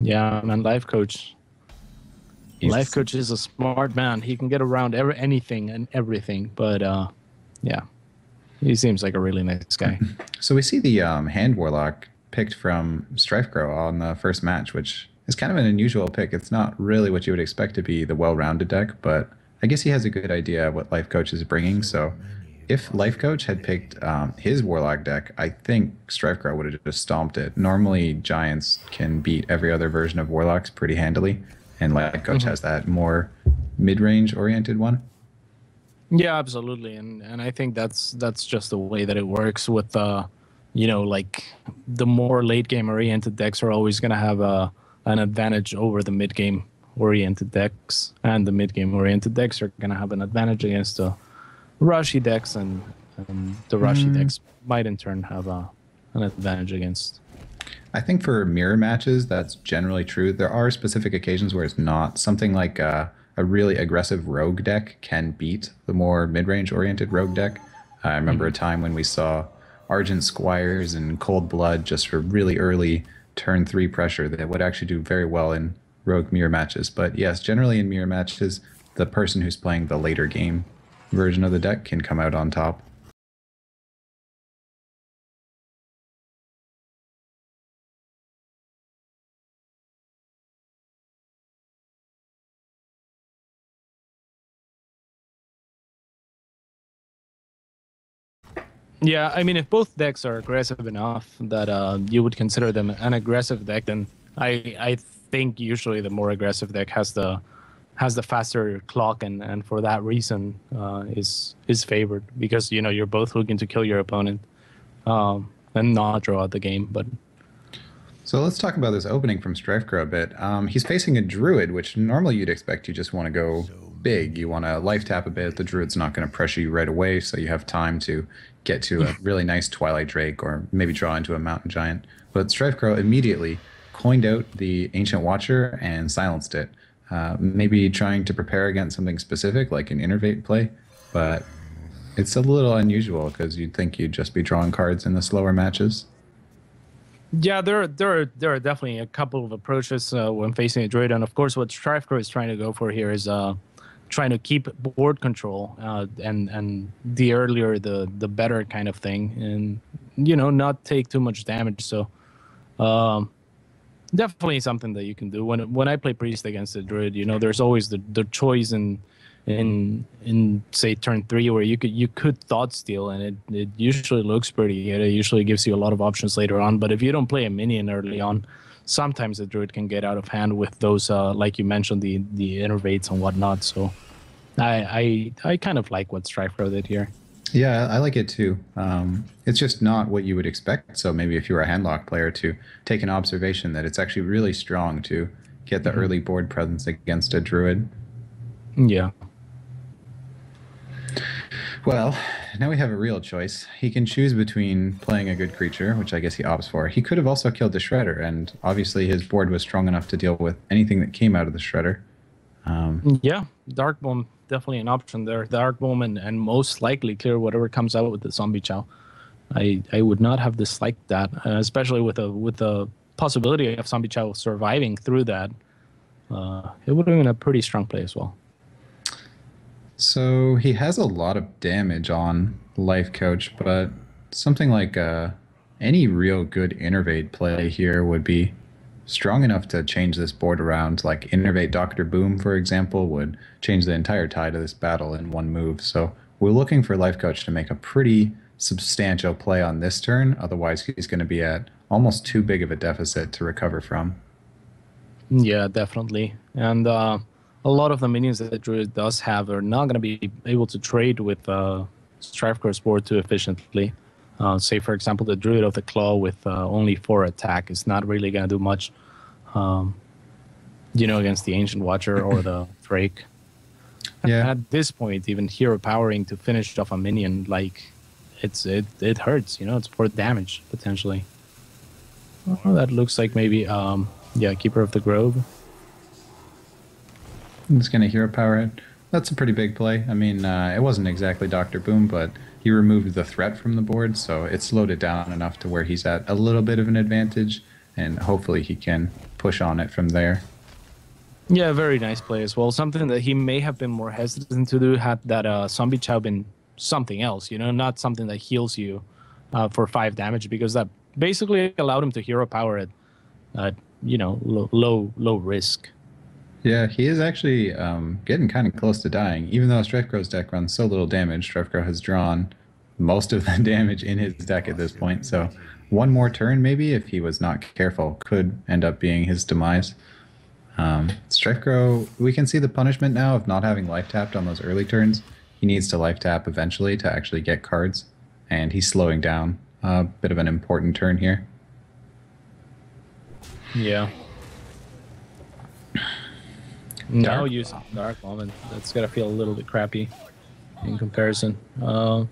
Yeah, man, Lifecoach. He's Lifecoach is a smart man. He can get around anything and everything. But yeah, he seems like a really nice guy. so we see the hand warlock picked from Strifecro on the first match, which is kind of an unusual pick. It's not really what you would expect to be the well-rounded deck, but I guess he has a good idea of what Life Coach is bringing. So if Life Coach had picked his warlock deck, I think Strifecro would have just stomped it. Normally, Giants can beat every other version of warlocks pretty handily, and Life Coach Mhm. has that more mid-range oriented one. Yeah, absolutely, and I think that's just the way that it works with like the more late game oriented decks are always going to have an advantage over the mid game oriented decks, and the mid game oriented decks are going to have an advantage against the rushy decks, and the rushy Mm, decks might in turn have an advantage against. I think for mirror matches, that's generally true. There are specific occasions where it's not. Something like a really aggressive rogue deck can beat the more mid-range oriented rogue deck. I remember a Mhm. time when we saw Argent Squires and Cold Blood just for really early turn 3 pressure that would actually do very well in rogue mirror matches. But yes, generally in mirror matches, the person who's playing the later game version of the deck can come out on top. Yeah, I mean, if both decks are aggressive enough that you would consider them an aggressive deck, then I think usually the more aggressive deck has the faster clock, and for that reason is favored because you're both looking to kill your opponent and not draw out the game. But So let's talk about this opening from Strifecro a bit. He's facing a druid, which normally you'd expect you just want to go big. You want to life tap a bit. The druid's not going to pressure you right away, so you have time to get to a really nice Twilight Drake or maybe draw into a Mountain Giant. But Strifecro immediately coined out the Ancient Watcher and silenced it. Maybe trying to prepare against something specific like an Innervate play, but it's a little unusual because you'd think you'd just be drawing cards in the slower matches. yeah, there are definitely a couple of approaches when facing a druid, and of course, what Strifecro is trying to go for here is trying to keep board control, and the earlier the better kind of thing, and not take too much damage. So um, definitely something that you can do when I play priest against a druid. There's always the choice in say turn 3 where you could thought steal, and it usually looks pretty good. It usually gives you a lot of options later on, but if you don't play a minion early on, sometimes the druid can get out of hand with those like you mentioned, the innervates and whatnot. So I kind of like what Strifero did here. Yeah, I like it too. It's just not what you would expect. So maybe if you're a handlock player, to take an observation that it's actually really strong to get the Mhm. early board presence against a druid. Yeah. Well, now we have a real choice. He can choose between playing a good creature, which I guess he opts for. He could have also killed the Shredder, and obviously his board was strong enough to deal with anything that came out of the Shredder. Yeah, Dark Bomb definitely an option there. Dark Bomb and most likely clear whatever comes out with the Zombie Chow. I would not have disliked that, especially with the possibility of Zombie Chow surviving through that. It would have been a pretty strong play as well. So he has a lot of damage on Life Coach, but something like any real good Innervate play here would be strong enough to change this board around. Like Innervate Doctor Boom, for example, would change the entire tide of this battle in one move. So we're looking for Life Coach to make a pretty substantial play on this turn. Otherwise, he's going to be at almost too big of a deficit to recover from. Yeah, definitely. And a lot of the minions that Druid does have are not going to be able to trade with Strifecore's board too efficiently. Say, for example, the Druid of the Claw with only 4 attack is not really going to do much, um, against the Ancient Watcher or the Drake. Yeah, At this point, even hero powering to finish off a minion, like it hurts. It's for damage potentially. Oh, that looks like maybe yeah, Keeper of the Grove. he's going to hero power it. That's a pretty big play. I mean, it wasn't exactly Doctor Boom, but he removed the threat from the board, so it slowed it down enough to where he's at a little bit of an advantage, and hopefully he can push on it from there. Yeah, very nice play as well. Something that he may have been more hesitant to do had that zombie chow been something else, not something that heals you for 5 damage, because that basically allowed him to hero power at low risk. Yeah, he is actually getting kind of close to dying. Even though Strifecro's deck runs so little damage, Strifecro has drawn most of the damage in his deck at this point. So one more turn, maybe, if he was not careful, could end up being his demise. Strifecro, we can see the punishment now of not having life tapped on those early turns. He needs to life tap eventually to actually get cards, and he's slowing down. A bit of an important turn here. Yeah. Now using Dark Moment, that's gotta feel a little bit crappy in comparison. Well,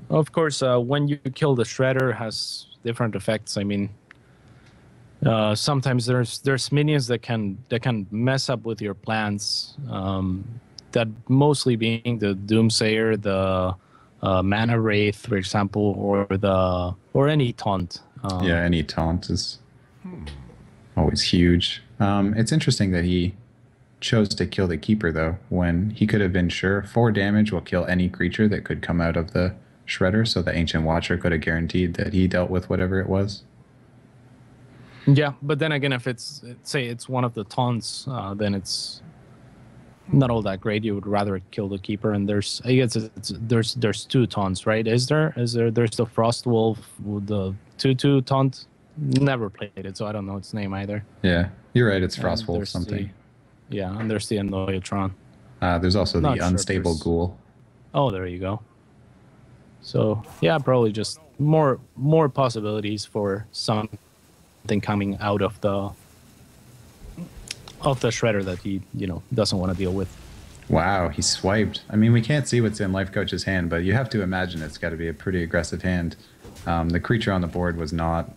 of course, when you kill the Shredder, it has different effects. I mean, sometimes there's minions that can mess up with your plans. That mostly being the Doomsayer, the Mana Wraith, for example, or any taunt. yeah, any taunt is always huge. It's interesting that he chose to kill the Keeper, though, when he could have been sure 4 damage will kill any creature that could come out of the Shredder, so the Ancient Watcher could have guaranteed that he dealt with whatever it was. Yeah, but then again, if say it's one of the taunts, then it's not all that great. You would rather kill the Keeper, and I guess there's 2 taunts, right? There's the Frost Wolf with the 2/2 taunt. Never played it, so I don't know its name either. Yeah, you're right. It's Frost Wolf something. And there's the Annoyatron. There's also the Unstable Ghoul. Oh, there you go. So yeah, probably just more possibilities for something coming out of the Shredder that he doesn't want to deal with. Wow, he swiped. I mean, we can't see what's in Lifecoach's hand, but you have to imagine it's got to be a pretty aggressive hand. The creature on the board was not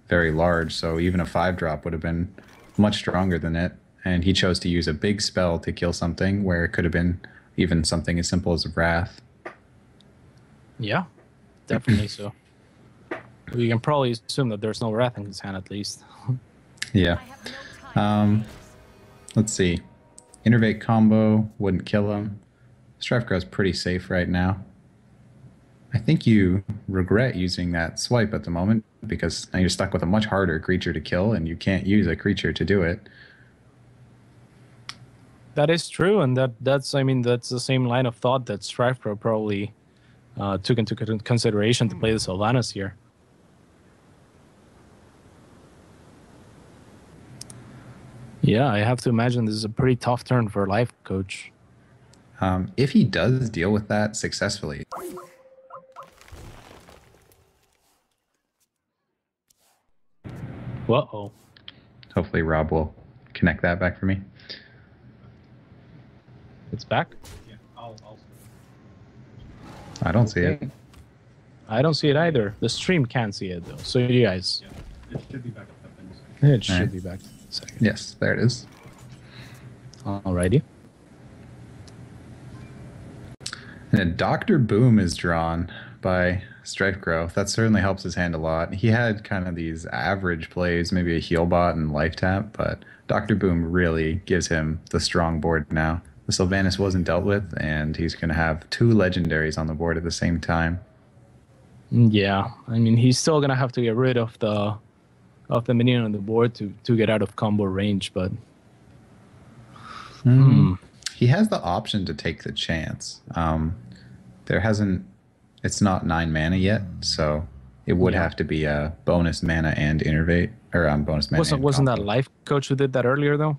very large, so even a 5-drop would have been much stronger than it. And he chose to use a big spell to kill something where it could have been even something as simple as Wrath. Yeah, definitely so. We can probably assume that there's no Wrath in his hand, at least. Yeah. Let's see. Innervate combo wouldn't kill him. Strifecro's pretty safe right now. I think you regret using that swipe at the moment, because now you're stuck with a much harder creature to kill, and you can't use a creature to do it. That is true, and that's the same line of thought that Strifecro probably took into consideration to play the Sylvanas here. Yeah, I have to imagine this is a pretty tough turn for Lifecoach. If he does deal with that successfully. Uh-oh. Hopefully Rob will connect that back for me. It's back? Yeah, I'll I don't see it. I don't see it either. The stream can't see it, though. So you guys... Yeah, it should be back up in a second. It should be back in a second. Yes, there it is. Alrighty. And Dr. Boom is drawn by Strifecro. That certainly helps his hand a lot. He had kind of these average plays, maybe a heal bot and life tap, but Dr. Boom really gives him the strong board now. The Sylvanas wasn't dealt with, and he's going to have 2 legendaries on the board at the same time. Yeah, I mean, he's still going to have to get rid of the minion on the board to get out of combo range, but... He has the option to take the chance. It's not 9 mana yet, so it would have to be a bonus mana and innervate, or bonus mana. Wasn't that Lifecoach who did that earlier, though?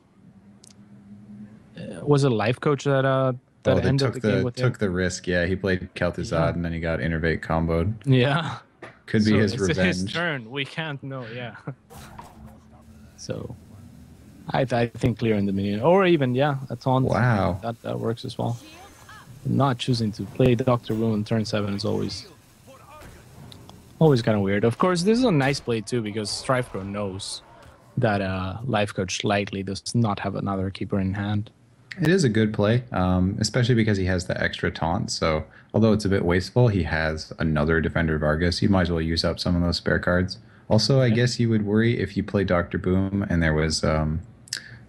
Was it Lifecoach that ended the game with him? Took the risk? Yeah, he played Kel'Thuzad and then he got innervate comboed. Yeah, could be his revenge. It's his turn. We can't know. Yeah. So, I think clearing the minion, or even a taunt. Wow, that works as well. Not choosing to play Dr. Boom on turn 7 is always kind of weird. Of course, this is a nice play too, because Strifecro knows that Lifecoach likely does not have another keeper in hand. It is a good play, especially because he has the extra taunt. So although it's a bit wasteful, he has another Defender Vargas. You might as well use up some of those spare cards. Also, I guess you would worry if you play Dr. Boom and there was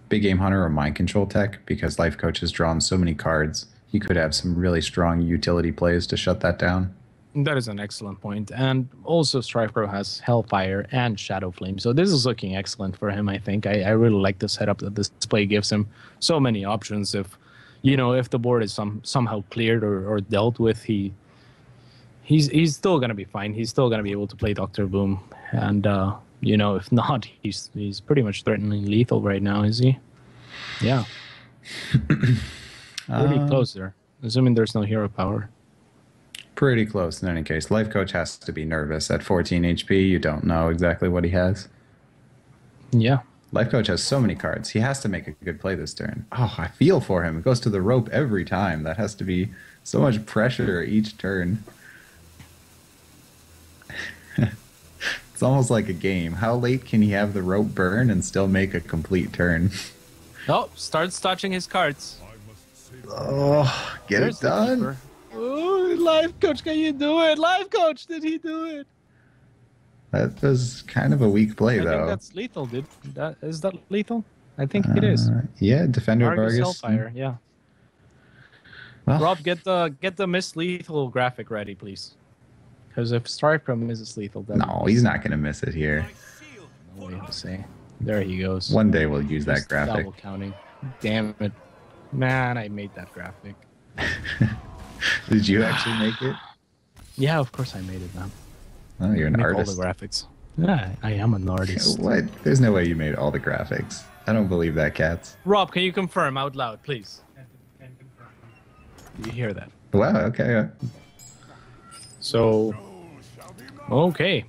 Big Game Hunter or Mind Control tech, because Life Coach has drawn so many cards. He could have some really strong utility plays to shut that down. That is an excellent point. And also Strifecro has Hellfire and Shadow Flame. So this is looking excellent for him, I think. I really like the setup that this display gives him. So many options. If if the board is somehow cleared or dealt with, he's still gonna be fine. He's still gonna be able to play Dr. Boom. And if not, he's pretty much threatening lethal right now, is he? Yeah. Pretty close there. Assuming there's no hero power. Pretty close in any case. Life Coach has to be nervous. At 14 HP, you don't know exactly what he has. Yeah. Life Coach has so many cards. He has to make a good play this turn. Oh, I feel for him. It goes to the rope every time. That has to be so much pressure each turn. It's almost like a game. How late can he have the rope burn and still make a complete turn? Oh, starts touching his cards. Oh, get There's it done. Oh, Life Coach, can you do it? Life Coach, did he do it? That was kind of a weak play, I though. think that's lethal, dude. Is that lethal? I think it is. Yeah, Defender Argus Vargas. Hellfire, yeah. Well, Rob, get the miss lethal graphic ready, please. Because if Strifecro misses lethal, then no, he's not going to miss it here. what do you have to say? There he goes. One day we'll use that Just graphic. Double counting. Damn it. Man, I made that graphic. Did you actually make it? Yeah, of course I made it, man. Oh, you're an Make artist. all the graphics. Yeah, I am an artist. What? There's no way you made all the graphics. I don't believe that, Cats. Rob, can you confirm out loud, please? Do you hear that? Wow, okay. So, okay.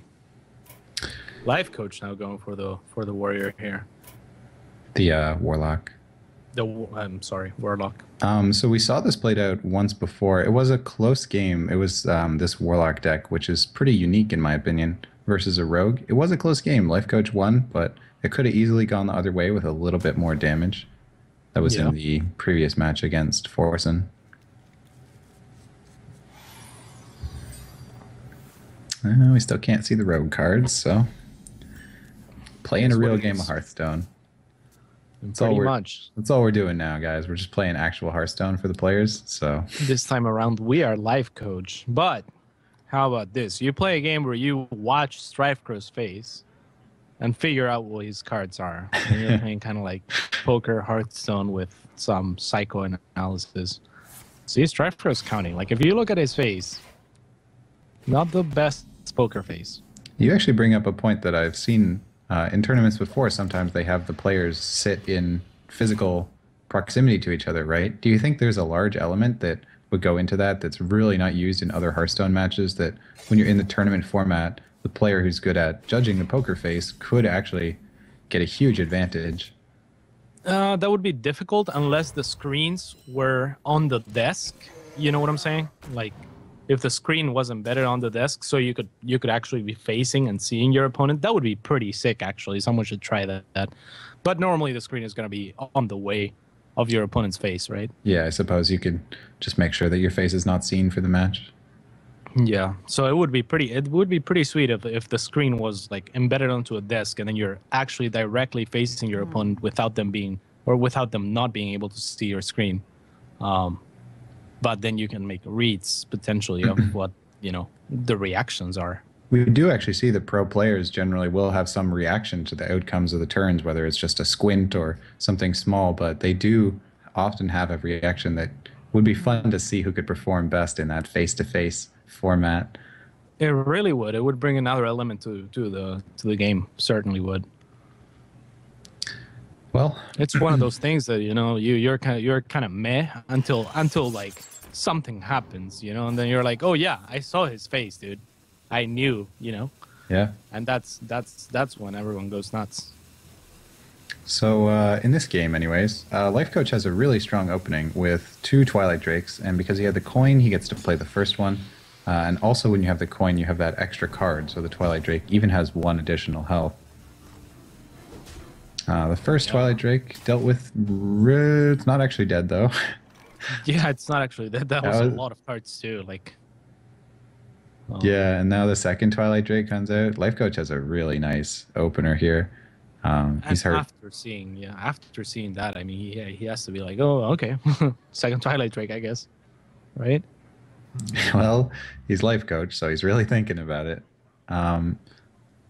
Life Coach now going for the warrior here. The Warlock. I'm sorry, Warlock. So we saw this played out once before. It was a close game. It was this Warlock deck, which is pretty unique in my opinion, versus a Rogue. It was a close game. Life Coach won, but it could have easily gone the other way with a little bit more damage. That was in the previous match against Forsen. We still can't see the Rogue cards, so playing a real game of Hearthstone. Pretty much. That's all we're doing now, guys. We're just playing actual Hearthstone for the players. So This time around, we are Life Coach. But how about this? You play a game where you watch Strifecro's face and figure out what his cards are. And you're playing kind of like poker Hearthstone with some psychoanalysis. See, Strifecro's counting. Like, if you look at his face, not the best poker face. you actually bring up a point that I've seen in tournaments before. Sometimes they have the players sit in physical proximity to each other, right? Do you think there's a large element that would go into that that's really not used in other Hearthstone matches, that when you're in the tournament format, the player who's good at judging the poker face could actually get a huge advantage? That would be difficult unless the screens were on the desk. You know what I'm saying? Like, if the screen was embedded on the desk, so you could actually be facing and seeing your opponent, that would be pretty sick, actually. Someone should try that. But normally the screen is going to be on the way of your opponent's face, right? Yeah, I suppose you could just make sure that your face is not seen for the match. Yeah. So it would be pretty sweet if the screen was like embedded onto a desk and then you're actually directly facing your opponent without them not being able to see your screen. But then you can make reads potentially of what, the reactions are. We do actually see that pro players generally will have some reaction to the outcomes of the turns, whether it's just a squint or something small, but they do often have a reaction that would be fun to see who could perform best in that face-to-face format. It really would. It would bring another element to the game. Certainly would. Well, It's one of those things that you're kind of meh until like something happens, and then you're like, oh yeah, I saw his face, dude. I knew, yeah. and that's when everyone goes nuts. So in this game, anyways, Lifecoach has a really strong opening with 2 Twilight Drakes, and because he had the coin, he gets to play the first one. And also, when you have the coin, you have that extra card, so the Twilight Drake even has 1 additional health. The first Twilight Drake dealt with... It's not actually dead, though. Yeah, it's not actually that. That was a lot of cards too. Like, Yeah, and now the second Twilight Drake comes out. Lifecoach has a really nice opener here. And He's hurt. after seeing that, I mean, he has to be like, oh, okay, second Twilight Drake, I guess, right? Well, he's Lifecoach, so he's really thinking about it. Um,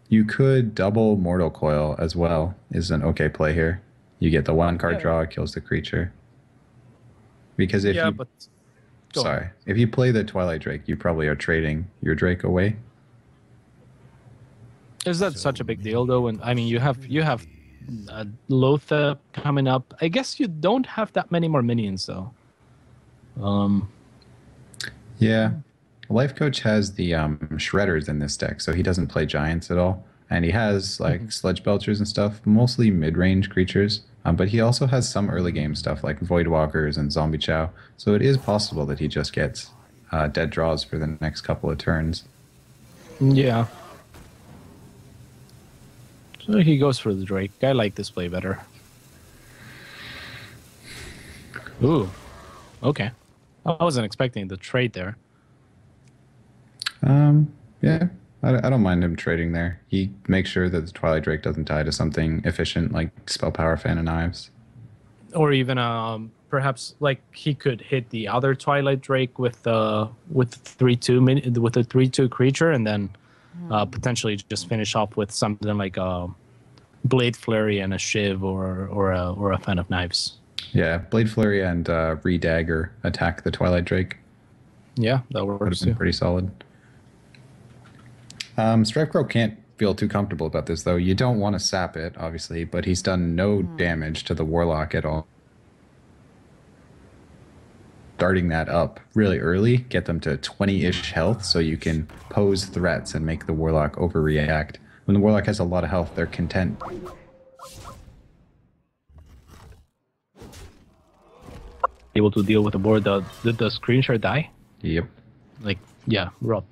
you could double Mortal Coil as well, is an okay play here. You get the one card Yeah, draw, it kills the creature. Because if yeah, you, but go on. sorry, if you play the Twilight Drake, you probably are trading your Drake away. Is that such a big deal though? And I mean, you have Lothar coming up. I guess you don't have that many more minions though. Yeah. Life Coach has the shredders in this deck, so he doesn't play giants at all. And he has like sludge belchers and stuff, mostly mid-range creatures. But he also has some early game stuff like Voidwalkers and Zombie Chow. So it is possible that he just gets dead draws for the next couple of turns. Yeah. So he goes for the Drake. I like this play better. Ooh. Okay. I wasn't expecting the trade there. Yeah, I don't mind him trading there. He makes sure that the Twilight Drake doesn't die to something efficient like Spell Power Fan of Knives. Or even perhaps like he could hit the other Twilight Drake with 3/2 with a 3/2 creature, and then potentially just finish off with something like a Blade Flurry and a Shiv or a Fan of Knives. Yeah, Blade Flurry and Redagger attack the Twilight Drake. Yeah, that Would works have been too. pretty solid. Strifecro can't feel too comfortable about this, though. You don't want to sap it, obviously, but he's done no damage to the Warlock at all. Starting that up really early, get them to 20-ish health so you can pose threats and make the Warlock overreact. When the Warlock has a lot of health, they're content. Able to deal with the board. Did the screen share die? Yep. Like, yeah, Rob.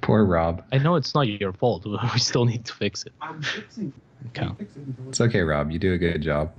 Poor Rob. I know it's not your fault. We still need to fix it. I'm fixing. Okay. I'm fixing it. It's okay, Rob. You do a good job.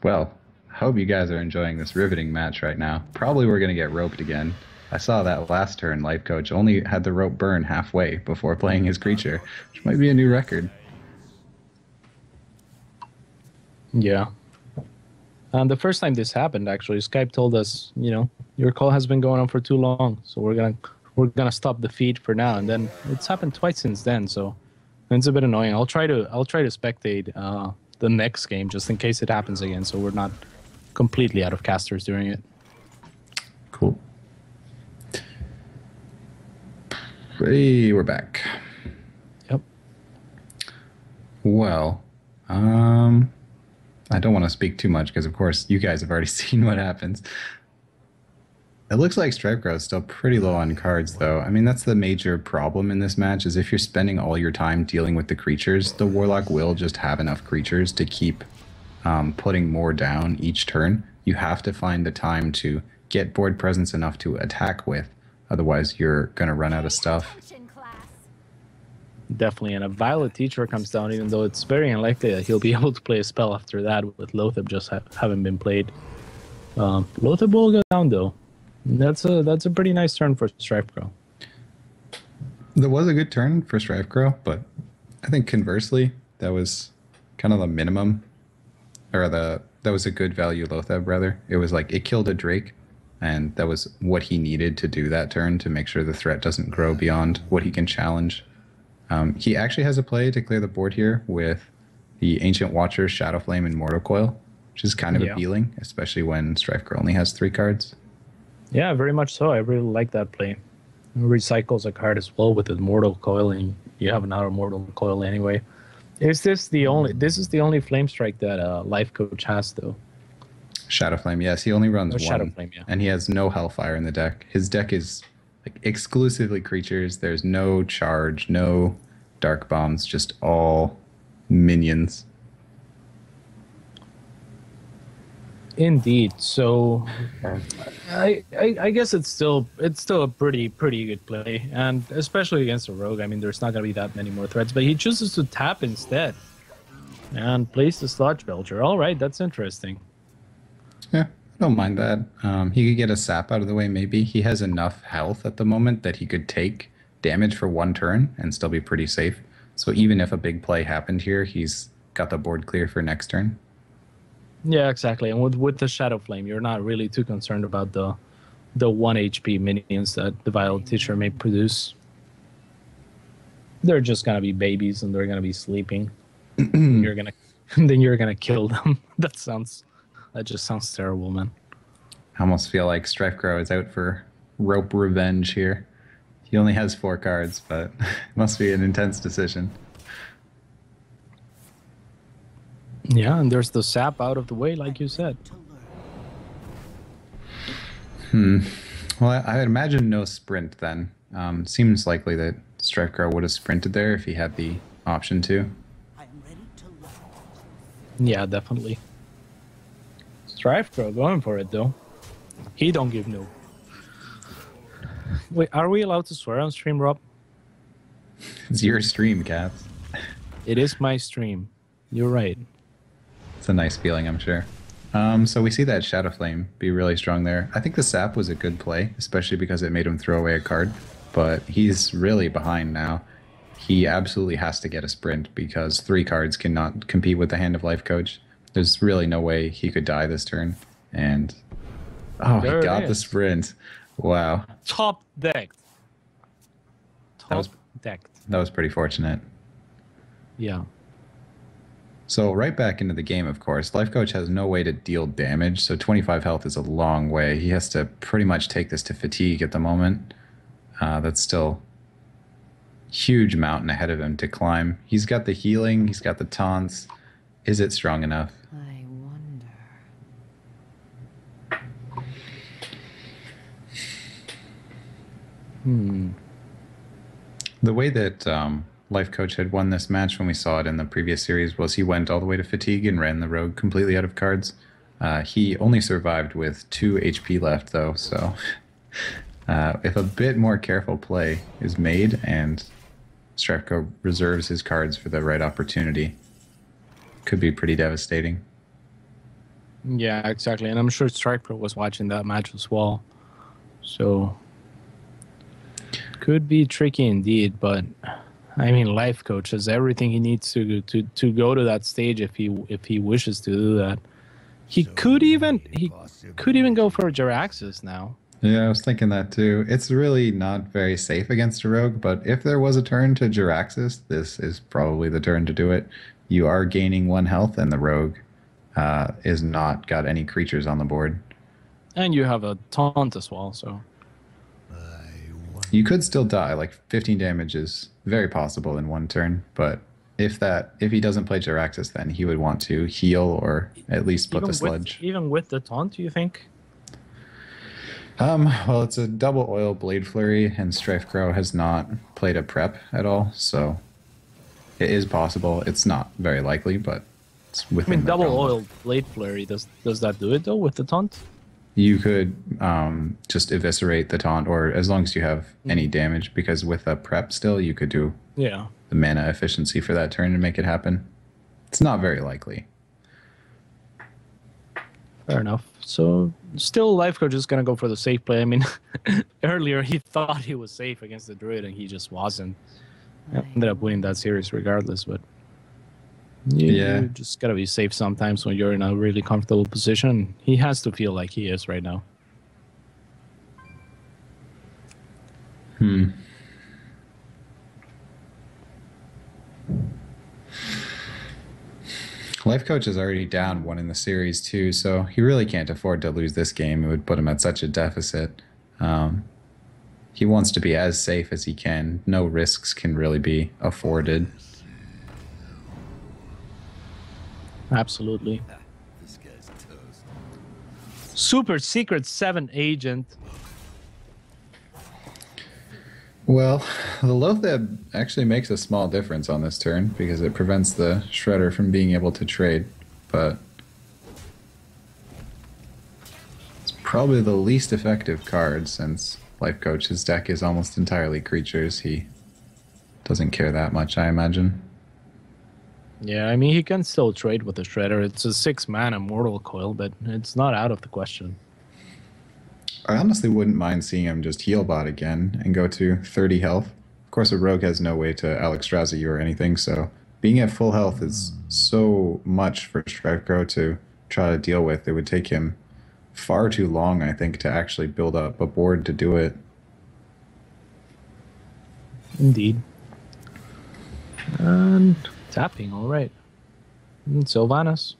Well, I hope you guys are enjoying this riveting match right now. Probably we're going to get roped again. I saw that last turn, Lifecoach only had the rope burn halfway before playing his creature, which might be a new record. Yeah. The first time this happened, actually, Skype told us, your call has been going on for too long, so we're gonna stop the feed for now. And then it's happened twice since then, so it's a bit annoying. I'll try to spectate the next game just in case it happens again, so we're not completely out of casters during it. Cool. Hey, we're back. Yep. Well, I don't want to speak too much because, of course, you guys have already seen what happens. It looks like Strifecro is still pretty low on cards, though. I mean, that's the major problem in this match, is if you're spending all your time dealing with the creatures, the Warlock will just have enough creatures to keep putting more down each turn. You have to find the time to get board presence enough to attack with. Otherwise, you're going to run out of stuff. Definitely, and a Violet Teacher comes down, even though it's very unlikely that he'll be able to play a spell after that with Lothar just having been played. Lothar will go down, though. That's a pretty nice turn for Strifecro. That was a good turn for Strifecro, but I think conversely, that was kind of the minimum, or that was a good value Lothar, rather. It was like it killed a Drake, and that was what he needed to do that turn to make sure the threat doesn't grow beyond what he can challenge. He actually has a play to clear the board here with the Ancient Watcher, Shadowflame, and Mortal Coil, which is kind of appealing, especially when Strifecro only has 3 cards. Yeah, very much so. I really like that play. It recycles a card as well with the Mortal Coil, and you have another Mortal Coil anyway. This is the only Flame Strike that Lifecoach has, though. Shadowflame, yes, he only runs one, Shadowflame, yeah. And he has no Hellfire in the deck. His deck is like exclusively creatures. There's no charge, no dark bombs, just all minions. Indeed. So I guess it's still a pretty good play, and especially against a rogue. I mean, there's not gonna be that many more threats, but he chooses to tap instead and place the sludge belcher. All right, that's interesting. Yeah, I don't mind that. He could get a sap out of the way. Maybe he has enough health at the moment that he could take damage for one turn and still be pretty safe. So even if a big play happened here, he's got the board clear for next turn. Yeah, exactly. And with the Shadow Flame, you're not really too concerned about the 1 HP minions that the Vile Teacher may produce. They're just gonna be babies and they're gonna be sleeping. Then you're gonna kill them. That just sounds terrible, man. I almost feel like Strifecro is out for rope revenge here. He only has 4 cards, but it must be an intense decision. Yeah, and there's the sap out of the way, like you said. Well, I would imagine no sprint then. Seems likely that Strifecro would have sprinted there if he had the option to. Yeah, definitely. Strifecro going for it, though. He don't give no. Wait, are we allowed to swear on stream, Rob? It's your stream, Cats. It is my stream. You're right. It's a nice feeling, I'm sure. So we see that Shadow Flame be really strong there. I think the sap was a good play, especially because it made him throw away a card. But he's really behind now. He absolutely has to get a sprint because 3 cards cannot compete with the Hand of Lifecoach. There's really no way he could die this turn. And oh, he got the sprint. Wow. Top decked. Top decked. That was pretty fortunate. Yeah. So right back into the game, of course. Lifecoach has no way to deal damage, so 25 health is a long way. He has to pretty much take this to fatigue at the moment. That's still a huge mountain ahead of him to climb. He's got the healing, he's got the taunts. Is it strong enough? I wonder. The way that Lifecoach had won this match when we saw it in the previous series was he went all the way to fatigue and ran the rogue completely out of cards. He only survived with 2 HP left, though, so if a bit more careful play is made and Strifecro reserves his cards for the right opportunity, could be pretty devastating. Yeah, exactly. And I'm sure Strifecro was watching that match as well. So could be tricky indeed, but I mean, Lifecoach has everything he needs to go to that stage if he wishes to do that. He could even go for Jaraxxus now. Yeah, I was thinking that too. It's really not very safe against a rogue, but if there was a turn to Jaraxxus, this is probably the turn to do it. You are gaining 1 health, and the rogue is not got any creatures on the board. And you have a taunt as well, so you could still die. Like 15 damage is very possible in 1 turn, but if he doesn't play Jaraxxus, then he would want to heal or at least put the sludge. Even with the taunt, do you think? Well, it's a double oil Blade Flurry, and Strifecro has not played a prep at all, so it is possible. It's not very likely, but it's within. I mean, double oil Blade Flurry, does that do it though with the taunt? You could just eviscerate the taunt, or as long as you have any damage, because with a prep still, you could do the mana efficiency for that turn to make it happen. It's not very likely. Fair enough. So still Lifecoach is going to go for the safe play. I mean, earlier he thought he was safe against the Druid and he just wasn't. Ended up winning that series regardless, but you just got to be safe sometimes when you're in a really comfortable position. He has to feel like he is right now. Lifecoach is already down 1 in the series too, so he really can't afford to lose this game. It would put him at such a deficit. He wants to be as safe as he can. No risks can really be afforded. Absolutely. This guy's toast. Super Secret 7 Agent. Well, the Loatheb actually makes a small difference on this turn because it prevents the Shredder from being able to trade, but it's probably the least effective card since Lifecoach's deck is almost entirely creatures. He doesn't care that much, I imagine. Yeah, I mean, he can still trade with the Shredder. It's a 6-mana Mortal Coil, but it's not out of the question. I honestly wouldn't mind seeing him just heal bot again and go to 30 health. Of course, a rogue has no way to Alexstrasza you or anything, so being at full health is so much for Strifecro to try to deal with. It would take him far too long, I think, to actually build up a board to do it. Indeed. And tapping, all right. And Sylvanas.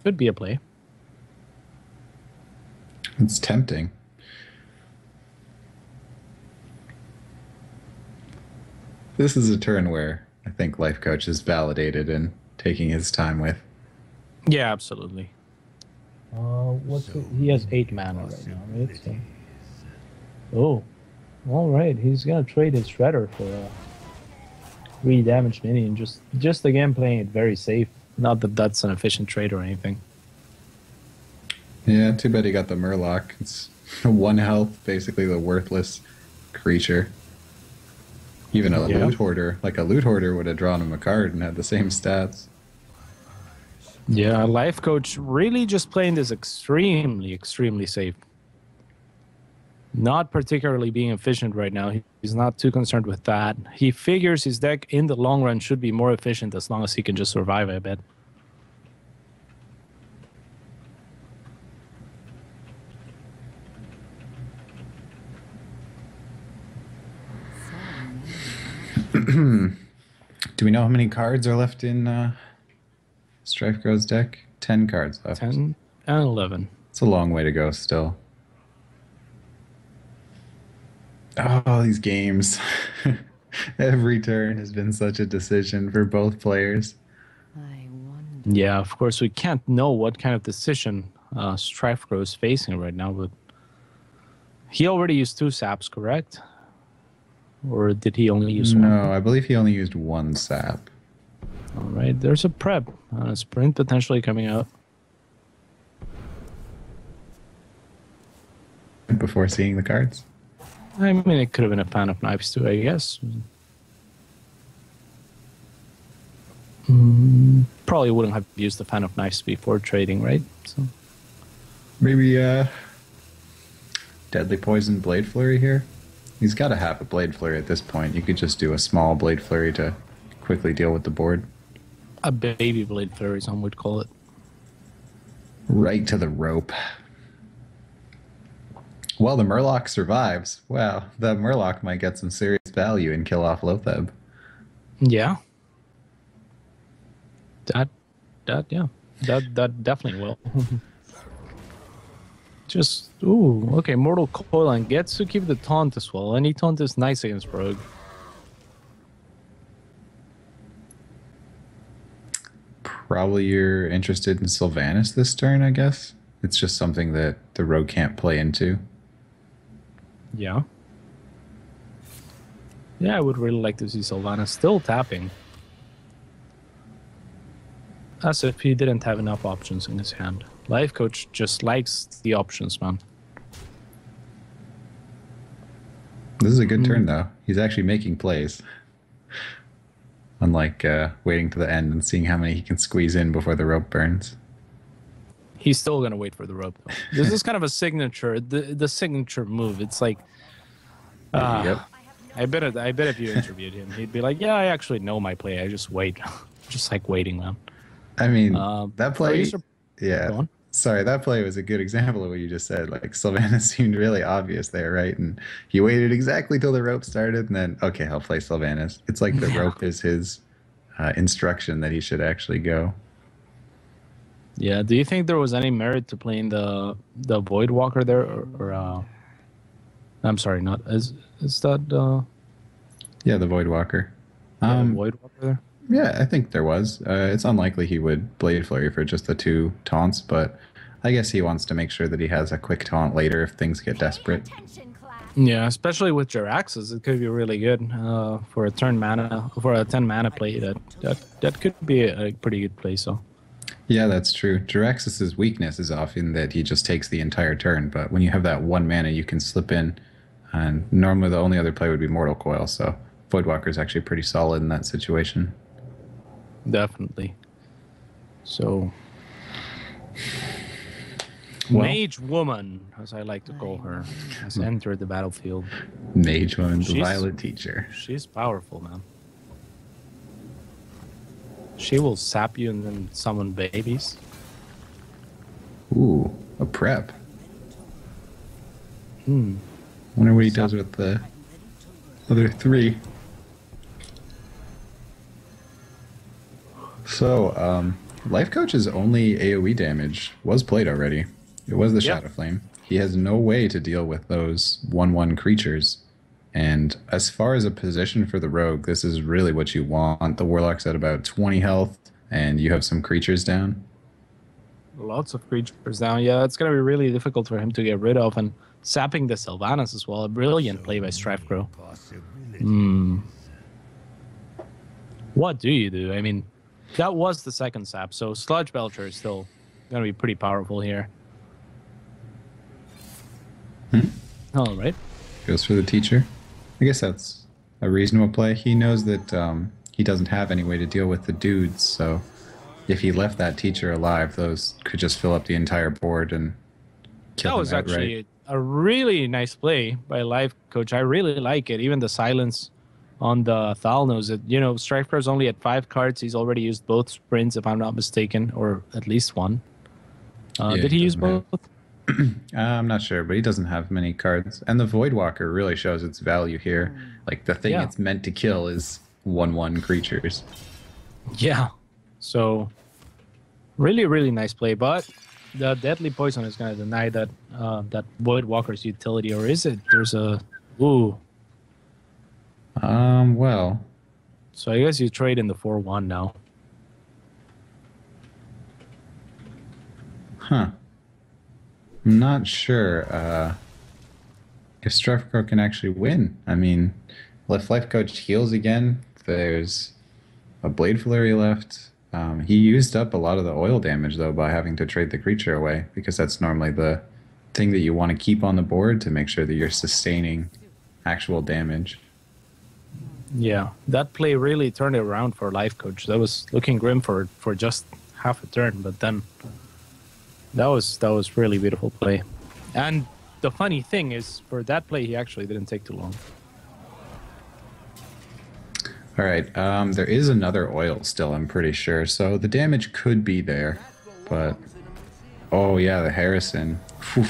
Could be a play. It's tempting. This is a turn where I think Lifecoach is validated in taking his time with. Yeah, absolutely. He has 8 mana right now, right? So. Oh, all right. He's gonna trade his Shredder for a 3 damage minion. Just again playing it very safe. Not that that's an efficient trade or anything. Yeah, too bad he got the Murloc. It's 1 health, basically the worthless creature. Even a loot hoarder, like a loot hoarder, would have drawn him a card and had the same stats. Yeah, Lifecoach really just playing this extremely, extremely safe. Not particularly being efficient right now. He's not too concerned with that. He figures his deck in the long run should be more efficient as long as he can just survive, I bet. Do we know how many cards are left in Strifecro's deck? 10 cards left. 10 and 11. It's a long way to go still. Oh, these games. Every turn has been such a decision for both players. Yeah, of course, we can't know what kind of decision Strifecro is facing right now, but he already used 2 saps, correct? Or did he only use 1? No, I believe he only used 1 sap. All right, there's a prep, a sprint potentially coming out. Before seeing the cards? I mean, it could have been a fan of knives too, I guess. Probably wouldn't have used the fan of knives before trading, right? So maybe Deadly Poison Blade Flurry here? He's got to have a Blade Flurry at this point. You could just do a small Blade Flurry to quickly deal with the board. A baby Blade Flurry, some would call it. Right to the rope. Well, the Murloc survives. Wow, the Murloc might get some serious value and kill off Loatheb. Yeah. That definitely will. Just, okay, Mortal Coil and gets to keep the taunt as well. Any taunt is nice against Rogue. Probably you're interested in Sylvanas this turn, I guess. It's just something that the Rogue can't play into. Yeah. Yeah, I would really like to see Sylvanas still tapping. As if he didn't have enough options in his hand. Lifecoach just likes the options, man. This is a good turn, though. He's actually making plays. Unlike waiting to the end and seeing how many he can squeeze in before the rope burns. He's still going to wait for the rope, though. This is kind of a signature, the signature move. It's like, Yep. I bet if you interviewed him, he'd be like, yeah, I actually know my play. I just wait. Just like waiting, man. I mean, that play, Go on. Sorry, that play was a good example of what you just said. Like, Sylvanas seemed really obvious there, right? And he waited exactly till the rope started, and then, okay, I'll play Sylvanas. It's like the rope is his instruction that he should actually go. Yeah, do you think there was any merit to playing the Void Walker there? Or I'm sorry, not... Is that... Yeah, the Void Walker. The Void Walker there? Yeah, I think there was. It's unlikely he would Blade Flurry for just the 2 taunts, but I guess he wants to make sure that he has a quick taunt later if things get desperate. Yeah, especially with Jiraxis, it could be really good for a 10 mana play. That could be a pretty good play. So Yeah, that's true. Jiraxis' weakness is often that he just takes the entire turn, but when you have that 1 mana, you can slip in, and normally the only other play would be Mortal Coil, so Voidwalker is actually pretty solid in that situation. definitely. So Well, Mage Woman, as I like to call her, has entered the battlefield. Mage Woman, the She's- Violet Teacher. She's powerful, man. She will sap you and then summon babies. Ooh, a prep. Hmm. Wonder what he does with the other 3. So, Lifecoach's only AoE damage was played already. It was the Yep. Shadow Flame. He has no way to deal with those 1/1 creatures. And as far as a position for the rogue, this is really what you want. The Warlock's at about 20 health, and you have some creatures down. Lots of creatures down. Yeah, it's going to be really difficult for him to get rid of. And sapping the Sylvanas as well. A brilliant play by Strifecro. What do you do? I mean, that was the second sap, so Sludge Belcher is still going to be pretty powerful here. All right. Goes for the Teacher. I guess that's a reasonable play. He knows that he doesn't have any way to deal with the dudes, so if he left that Teacher alive, those could just fill up the entire board and kill That him was outright. actually a really nice play by Lifecoach. I really like it. Even the silence on the Thalnos. Strifecro's only at 5 cards. He's already used both sprints, if I'm not mistaken, or at least one. Yeah, Did he use doesn't have- both? I'm not sure, but he doesn't have many cards. And the Voidwalker really shows its value here. Like, the thing Yeah. it's meant to kill is 1/1 creatures. Yeah. So, really, really nice play. But the Deadly Poison is going to deny that Voidwalker's utility. Or is it? There's a... Ooh. Well, So I guess you trade in the 4/1 now. huh. I'm not sure if Strifecro can actually win. I mean, if Lifecoach heals again, there's a Blade Flurry left. He used up a lot of the oil damage, though, by having to trade the creature away, because that's normally the thing that you want to keep on the board to make sure that you're sustaining actual damage. Yeah, that play really turned it around for Lifecoach. That was looking grim for just half a turn, but then that was really beautiful play. And the funny thing is, for that play, he actually didn't take too long. All right, there is another oil still, I'm pretty sure, so the damage could be there, but... Oh, yeah, the Harrison. Whew,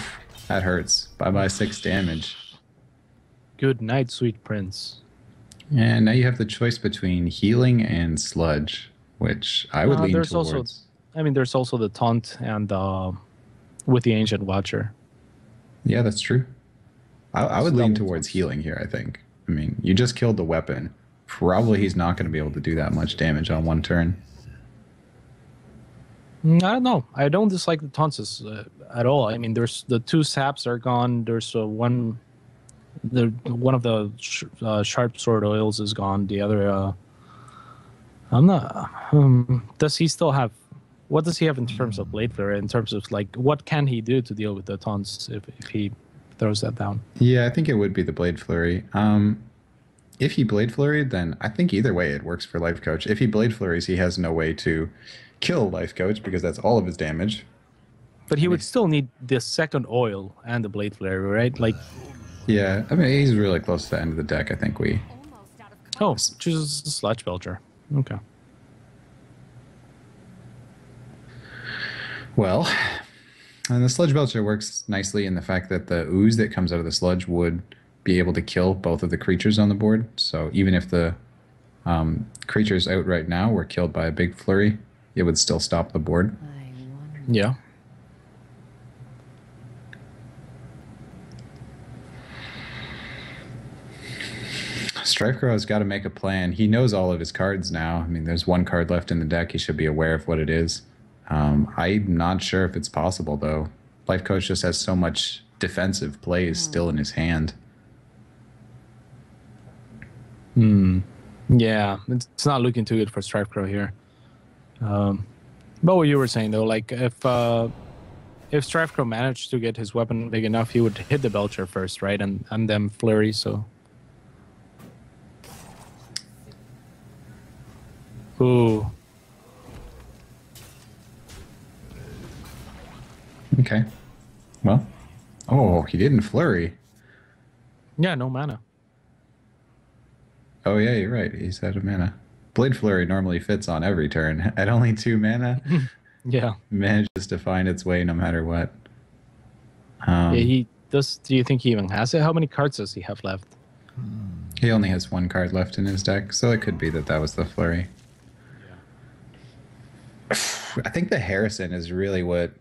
that hurts. Bye-bye 6 damage. Good night, sweet prince. And now you have the choice between healing and sludge, which I would lean there's towards. also, there's also the taunt and with the Ancient Watcher. Yeah, that's true. I would It's lean double towards taunts. healing here, I think. I mean, you just killed the weapon. Probably he's not going to be able to do that much damage on one turn. I don't know. I don't dislike the taunts at all. I mean, there's the 2 saps are gone. There's one of the sharp sword oils is gone. The other, I'm not. Does he still have? What does he have in terms of Blade Flare? In terms of like, what can he do to deal with the taunts if he throws that down? Yeah, I think it would be the Blade Flurry. If he Blade Flurried, then I think either way it works for Lifecoach. If he Blade Flurries, he has no way to kill Lifecoach because that's all of his damage. But he would still need the second oil and the Blade Flare, right? Like, Yeah, I mean, he's really close to the end of the deck. I think we... oh, chooses the Sludge Belcher. Okay. Well, and the Sludge Belcher works nicely in the fact that the ooze that comes out of the sludge would be able to kill both of the creatures on the board. So even if the creatures out right now were killed by a big flurry, it would still stop the board. Yeah. Strifecro has got to make a plan. He knows all of his cards now. I mean, there's 1 card left in the deck. He should be aware of what it is. I'm not sure if it's possible, though. Lifecoach just has so much defensive plays still in his hand. Yeah, it's not looking too good for Strifecro here. But what you were saying though, like if Strifecro managed to get his weapon big enough, he would hit the Belcher first, right, and then flurry. So, ooh, Okay. Well, oh, he didn't flurry. yeah, no mana. Oh yeah, you're right. He's out of mana. Blade Flurry normally fits on every turn. At only 2 mana, Yeah, manages to find its way no matter what. yeah. He does. Do you think he even has it? How many cards does he have left? He only has 1 card left in his deck, so it could be that was the flurry. I think the Harrison is really what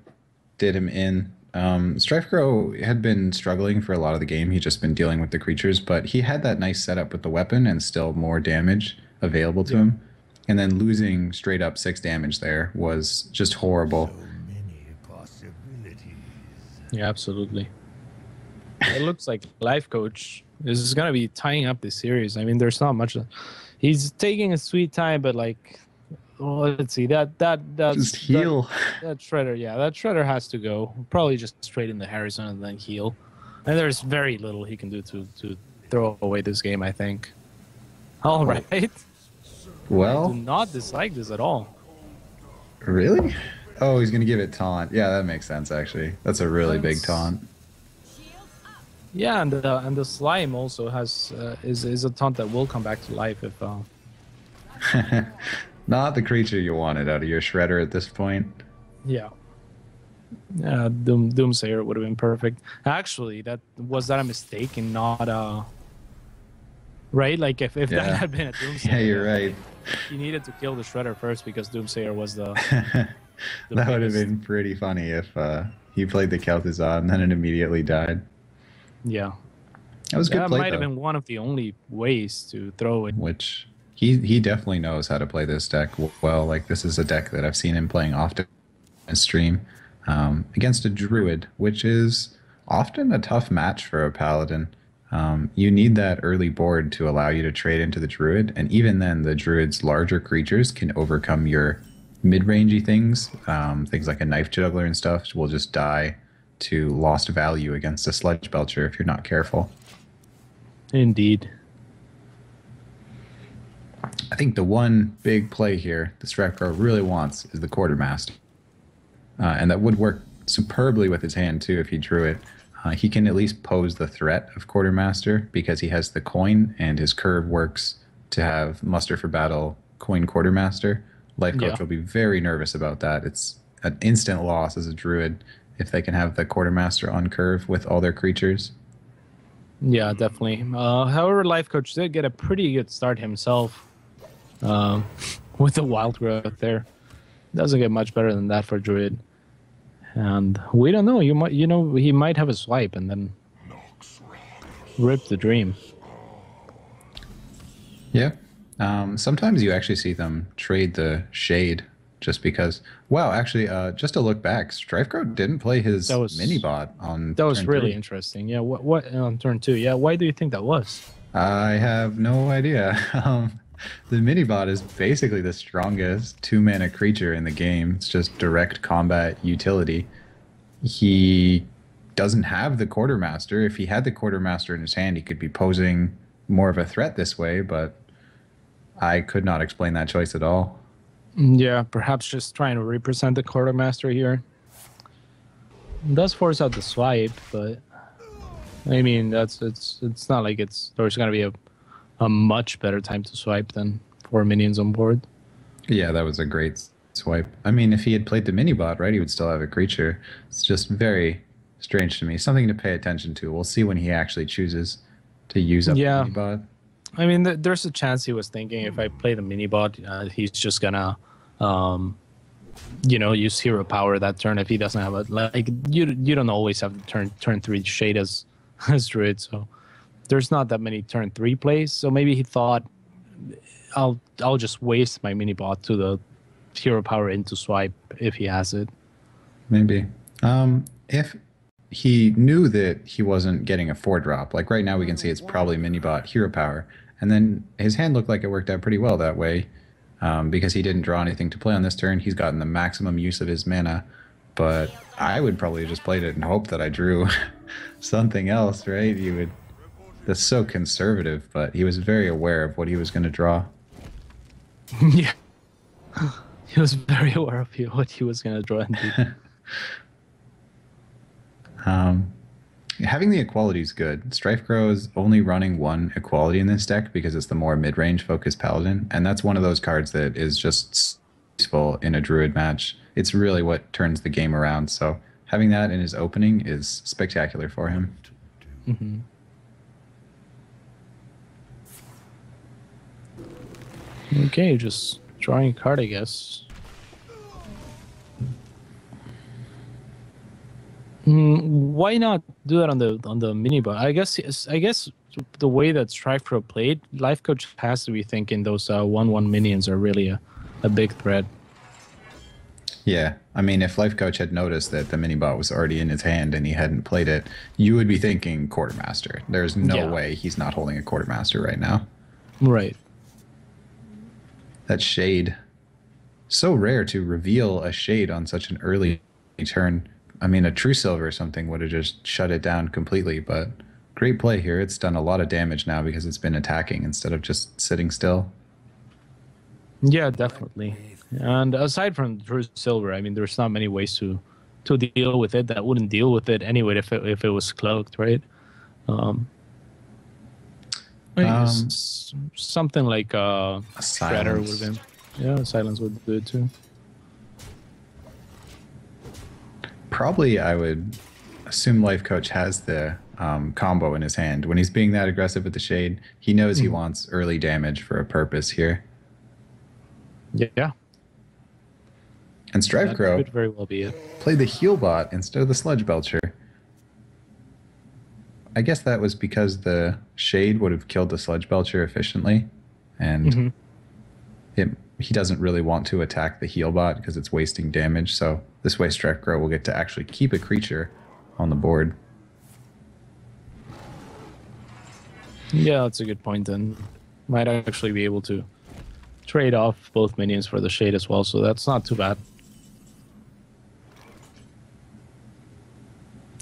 did him in. Strifecro had been struggling for a lot of the game. He'd just been dealing with the creatures, but he had that nice setup with the weapon and still more damage available to him. And then losing straight up 6 damage there was just horrible. Yeah, absolutely. It looks like Lifecoach is going to be tying up this series. I mean, there's not much. He's taking a sweet time, but like, well, let's see. That's Just heal. That Shredder, yeah, that Shredder has to go. Probably just straight into Harrison and then heal. And there's very little he can do to throw away this game, I think. All right. Well, I do not dislike this at all. Really? Oh, he's going to give it taunt. Yeah, that makes sense, actually. That's a really big taunt. Yeah, and the slime also has is a taunt that will come back to life if. Not the creature you wanted out of your Shredder at this point. Yeah. Yeah, Doomsayer would have been perfect. Actually, that a mistake and not right? Like if that had been a Doomsayer. Yeah, you're right. You needed to kill the Shredder first because Doomsayer was the that would have been pretty funny if he played the Kel'Thuzad and then it immediately died. Yeah. That was a good play, That might have though. been one of the only ways to throw it. Which he definitely knows how to play this deck well. Like, this is a deck that I've seen him playing often in stream against a Druid, which is often a tough match for a Paladin. You need that early board to allow you to trade into the Druid, and even then, the Druid's larger creatures can overcome your mid-rangey things. Things like a Knife Juggler and stuff will just die to lost value against a Sludge Belcher if you're not careful. Indeed. I think the one big play here the Strifecro really wants is the Quartermaster. And that would work superbly with his hand, too, if he drew it. He can at least pose the threat of Quartermaster because he has the coin, and his curve works to have Muster for Battle, Coin Quartermaster. Lifecoach will be very nervous about that. It's an instant loss as a Druid if they can have the Quartermaster on curve with all their creatures. Yeah, definitely. However, Lifecoach did get a pretty good start himself with the Wild Growth there. Doesn't get much better than that for Druid. And we don't know. He might have a swipe and then rip the dream. Yeah. Sometimes you actually see them trade the Shade just because. Wow, actually, just to look back, Strifecro didn't play his mini-bot on That was turn really 3. Interesting. Yeah, what on turn 2? Yeah, why do you think that was? I have no idea. The mini-bot is basically the strongest 2-mana creature in the game. It's just direct combat utility. He doesn't have the Quartermaster. If he had the Quartermaster in his hand, he could be posing more of a threat this way, but I could not explain that choice at all. Yeah, perhaps just trying to represent the Quartermaster here. It does force out the swipe, but I mean it's not like there's gonna be a much better time to swipe than 4 minions on board. Yeah, that was a great swipe. I mean, if he had played the mini-bot, right, he would still have a creature. It's just very strange to me. Something to pay attention to. We'll see when he actually chooses to use up the mini-bot. I mean, there's a chance he was thinking if I play the mini-bot, he's just gonna, use hero power that turn if he doesn't have you don't always have turn 3 Shade as Druid, so there's not that many turn 3 plays. So maybe he thought, I'll just waste my mini-bot to the hero power into swipe if he has it. Maybe. If he knew that he wasn't getting a 4-drop, like right now we can see it's probably mini-bot hero power, And then his hand looked like it worked out pretty well that way, because he didn't draw anything to play on this turn. He's gotten the maximum use of his mana, but I would probably just played it and hope that I drew something else, right? You would. That's so conservative, but he was very aware of what he was going to draw. Yeah. He was very aware of what he was going to draw indeed. Having the equality is good. Strifecro is only running one equality in this deck because it's the more mid-range focused paladin, and that's one of those cards that is just useful in a druid match. It's really what turns the game around, so having that in his opening is spectacular for him. Mm-hmm. Okay, just drawing a card, I guess. Why not do that on the mini bot? I guess the way that Strifecro played, Lifecoach has to be thinking those 1/1 minions are really a big threat. Yeah, I mean, if Lifecoach had noticed that the mini bot was already in his hand and he hadn't played it, you would be thinking Quartermaster. There's no way he's not holding a Quartermaster right now. Right. That shade. So rare to reveal a shade on such an early turn. I mean, a True Silver or something would have just shut it down completely, but great play here. It's done a lot of damage now because it's been attacking instead of just sitting still. Yeah, definitely. And aside from True Silver, I mean, there's not many ways to deal with it that wouldn't deal with it anyway if it was cloaked, right? Something like a Shredder would have been. Yeah, Silence would do it too. Probably I would assume Lifecoach has the combo in his hand. When he's being that aggressive with the shade, he knows he wants early damage for a purpose here. Yeah. And Strifecro could very well be it. Played the heal bot instead of the Sludge Belcher. I guess that was because the shade would have killed the Sludge Belcher efficiently, and he doesn't really want to attack the heal bot because it's wasting damage, so this way Strifecro will get to actually keep a creature on the board. Yeah, that's a good point then. Might actually be able to trade off both minions for the shade as well, so that's not too bad.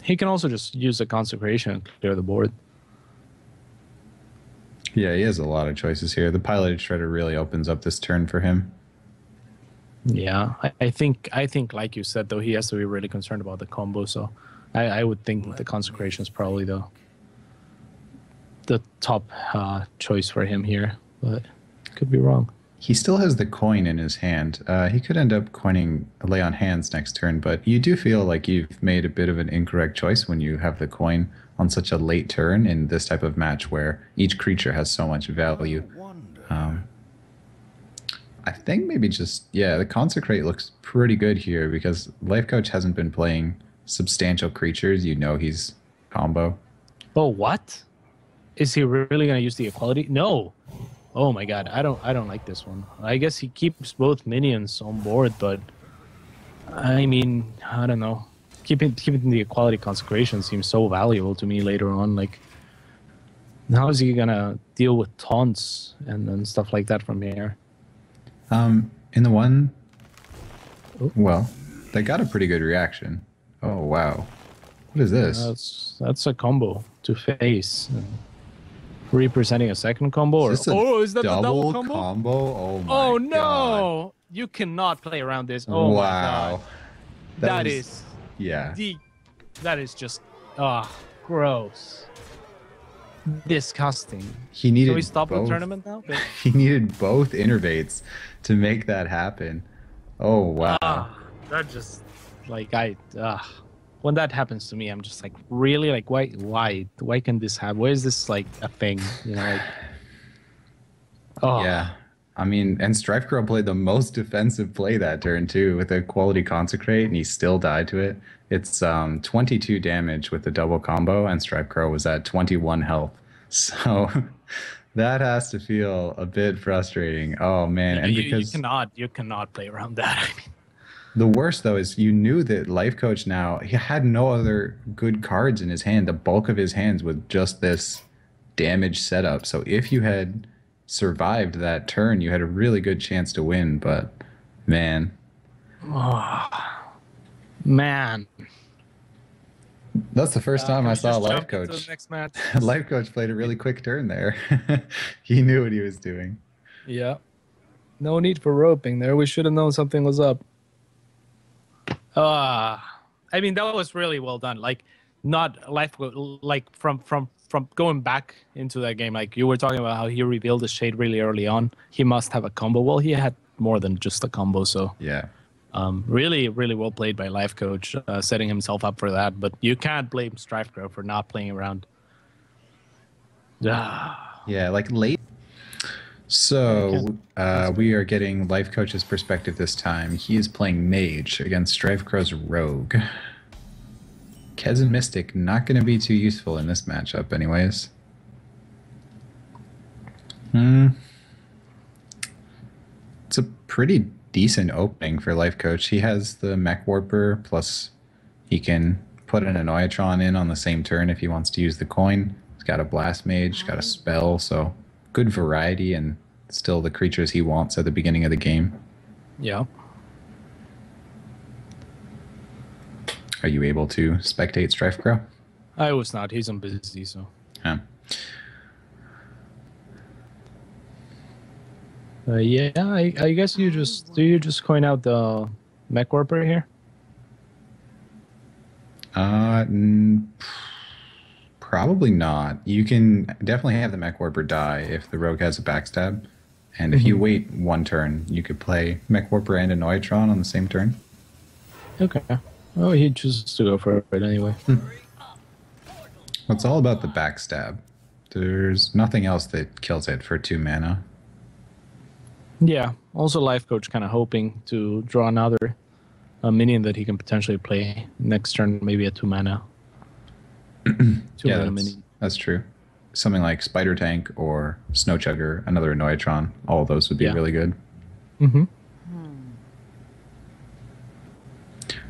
He can also just use the Consecration and clear the board. Yeah, he has a lot of choices here. The Piloted Shredder really opens up this turn for him. Yeah, I think like you said, though, he has to be really concerned about the combo, so I would think the Consecration is probably the top choice for him here, but could be wrong. He still has the coin in his hand. He could end up coining a Lay on Hands next turn, but you do feel like you've made a bit of an incorrect choice when you have the coin on such a late turn in this type of match where each creature has so much value. I think maybe just, yeah, the Consecrate looks pretty good here because Lifecoach hasn't been playing substantial creatures. You know he's combo. Oh, what? Is he really going to use the equality? No. Oh my god, I don't like this one. I guess he keeps both minions on board, but I mean, I don't know. Keeping the equality Consecration seems so valuable to me later on. Like, how is he gonna deal with taunts and stuff like that from here? In the one, well, they got a pretty good reaction. Oh wow, what is this? That's a combo to face. Representing a second combo, or is that the double combo? Oh my Oh no! God. You cannot play around this. Oh my god! That is that is just gross, disgusting. He needed. Can we stop the tournament now? He needed both innervates to make that happen. Oh wow! That just like when that happens to me, I'm just like, really? Like, why can this happen? Why is this like a thing? You know, like, oh. Yeah. I mean, and Strifecro played the most defensive play that turn too with a quality Consecrate, and he still died to it. It's 22 damage with the double combo, and Strifecro was at 21 health. So that has to feel a bit frustrating. Oh man, and because you cannot play around that. I mean, the worst, though, is you knew that Lifecoach now, he had no other good cards in his hand. The bulk of his hands with just this damage setup. So if you had survived that turn, you had a really good chance to win. But man, Man. that's the first time Can I we saw just jump into Lifecoach. the next match? Lifecoach played a really quick turn there. He knew what he was doing. Yeah. No need for roping there. We should have known something was up. I mean, that was really well done. Like, not like from going back into that game. Like you were talking about how he revealed the shade really early on. He must have a combo. Well, he had more than just a combo. So Yeah. really, really well played by Lifecoach, setting himself up for that. But you can't blame Strifecro for not playing around. Yeah, like late. So we are getting Lifecoach's perspective this time. He is playing Mage against Strifecro's Rogue. Kez and Mystic not going to be too useful in this matchup anyways. It's a pretty decent opening for Lifecoach. He has the Mech Warper, plus he can put an Annoyatron in on the same turn if he wants to use the coin. He's got a Blast Mage, got a spell, so good variety and still the creatures he wants at the beginning of the game. Yeah. Are you able to spectate Strifecro? I was not. He's on busy, so. Huh. Yeah, I guess you just coin out the Mech Warper here? Probably not. You can definitely have the Mech Warper die if the Rogue has a backstab. And if you wait one turn, you could play Mech Warper and Annoyatron on the same turn. Okay. Oh, he chooses to go for it anyway. It's all about the backstab. There's nothing else that kills it for 2 mana. Yeah. Also, Lifecoach kind of hoping to draw another minion that he can potentially play next turn, maybe a 2 mana. Yeah, that's true. Something like Spider Tank or Snow Chugger, another Annoyatron, all of those would be really good. Mm-hmm.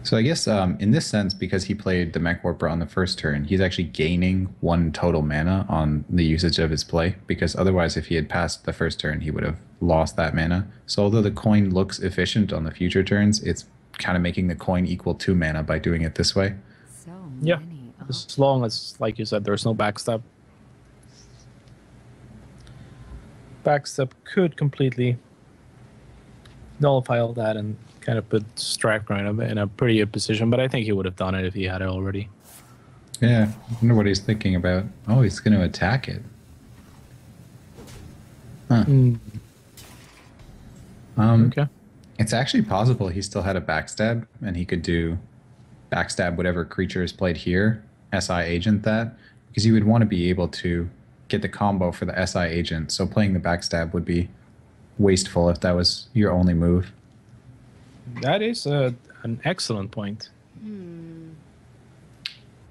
So I guess in this sense, because he played the Mech Warper on the first turn, he's actually gaining 1 total mana on the usage of his play, because otherwise if he had passed the first turn, he would have lost that mana. So although the coin looks efficient on the future turns, it's kind of making the coin equal 2 mana by doing it this way. So Yeah. many As long as, like you said, there's no backstab. Backstab could completely nullify all that and kind of put Strifecro in a pretty good position, but I think he would have done it if he had it already. Yeah, I wonder what he's thinking about. Oh, he's going to attack it. Huh. Okay. It's actually possible he still had a backstab, and he could do backstab whatever creature is played here, SI agent that, because you would want to be able to get the combo for the SI agent, so playing the backstab would be wasteful if that was your only move. That is an excellent point.